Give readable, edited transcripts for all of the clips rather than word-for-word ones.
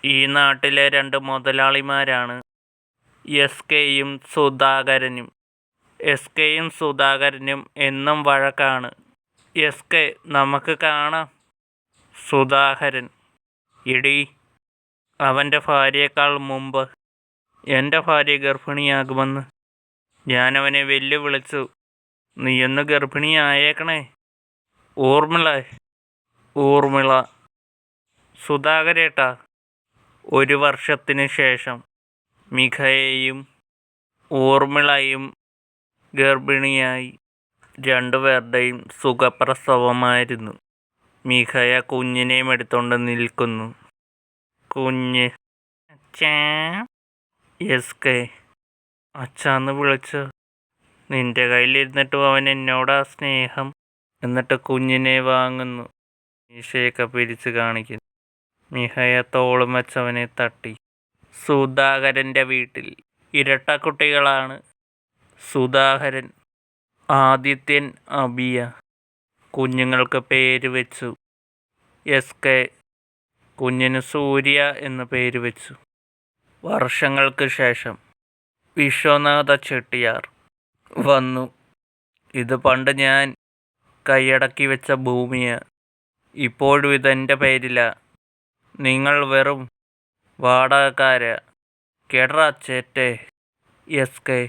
ഈ നാട്ടിലെ രണ്ട് മുതലാളിമാരാണ് എസ് കെയും സുധാകരനും. എസ് കെയും സുധാകരനും എന്നും വഴക്കാണ്. എസ് കെ, നമുക്ക് കാണാം. സുധാകരൻ, എടീ, അവൻ്റെ ഭാര്യയേക്കാൾ മുമ്പ് എൻ്റെ ഭാര്യ ഗർഭിണിയാകുമെന്ന് ഞാനവനെ വെല്ലുവിളിച്ചു. നീയൊന്ന് ഗർഭിണിയായേക്കണേ. ഊർമിള. സുധാകരേട്ടാ, 1 വർഷത്തിന് ശേഷം മിഖയെയും ഊർമിളയും ഗർഭിണിയായി. രണ്ടുപേരുടെയും സുഖപ്രസവമായിരുന്നു. മിഖയ കുഞ്ഞിനെയും എടുത്തോണ്ട് നിൽക്കുന്നു. കുഞ്ഞ്. അച്ഛാ. എസ് കെ, അച്ഛാന്ന് വിളിച്ചു. നിന്റെ കയ്യിലിരുന്നിട്ടും അവൻ എന്നോടാ സ്നേഹം. എന്നിട്ട് കുഞ്ഞിനെ വാങ്ങുന്നു. മീശയൊക്കെ പിരിച്ച് കാണിക്കുന്നു. മിഖയ തോളും വെച്ചവനെ തട്ടി. സുധാകരൻ്റെ വീട്ടിൽ ഇരട്ടക്കുട്ടികളാണ്. സുധാകരൻ, ആദിത്യൻ, അഭിയ. കുഞ്ഞുങ്ങൾക്ക് പേര് വെച്ചു. എസ് കെ കുഞ്ഞിന് സൂര്യ എന്ന് പേര് വെച്ചു. വർഷങ്ങൾക്ക് ശേഷം വിശ്വനാഥ ചെട്ടിയാർ വന്നു. ഇത് പണ്ട് ഞാൻ കൈയടക്കി വെച്ച ഭൂമിയാ. ഇപ്പോഴും ഇതെൻ്റെ പേരിലാ. നിങ്ങൾ വെറും വാടകക്കാരാ. കേട്ടറാ ചേട്ടേ. എസ് കെ,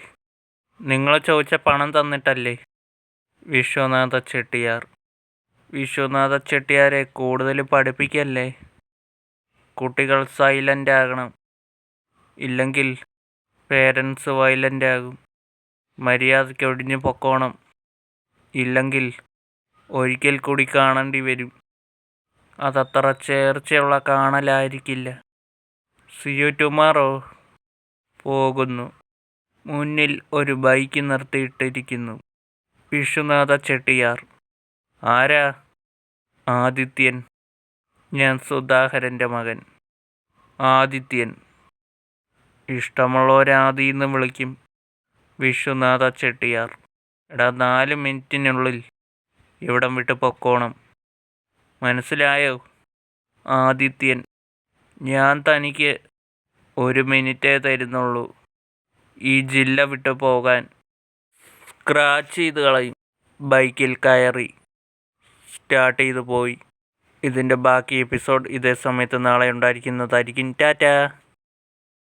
നിങ്ങൾ ചോദിച്ച പണം തന്നിട്ടല്ലേ? വിശ്വനാഥ ചെട്ടിയാരെ കൂടുതൽ പഠിപ്പിക്കല്ലേ. കുട്ടികൾ സൈലൻ്റ് ആകണം, ഇല്ലെങ്കിൽ പേരൻസ് വയലൻ്റ് ആകും. മര്യാദയ്ക്ക് ഒഴിഞ്ഞു പൊക്കോണം, ഇല്ലെങ്കിൽ ഒരിക്കൽ കൂടി കാണേണ്ടി വരും. അതത്ര ചേർച്ചയുള്ള കാണലായിരിക്കില്ല. See you tomorrow. പോകുന്നു. മുന്നിൽ ഒരു ബൈക്ക് നിർത്തിയിട്ടിരിക്കുന്നു. വിശ്വനാഥ ചെട്ടിയാർ. ആരാ? ആദിത്യൻ. ഞാൻ സുധാകരൻ്റെ മകൻ. ആദിത്യൻ. ഇഷ്ടമുള്ളവരാദിന്ന് വിളിക്കും. വിശ്വനാഥ ചെട്ടിയാർ. എടാ, 4 മിനിറ്റിനുള്ളിൽ ഇവിടം വിട്ട് പൊക്കോണം. മനസ്സിലായോ? ആദിത്യൻ. ഞാൻ തനിക്ക് 1 മിനിറ്റേ തരുന്നുള്ളൂ. ഈ ജില്ല വിട്ടു പോകാൻ. സ്ക്രാച്ച് ചെയ്ത് കളയും. ബൈക്കിൽ കയറി സ്റ്റാർട്ട് ചെയ്ത് പോയി. ഇതിൻ്റെ ബാക്കി എപ്പിസോഡ് ഇതേ സമയത്ത് നാളെ ഉണ്ടായിരിക്കുന്നതായിരിക്കും. ടാറ്റാ.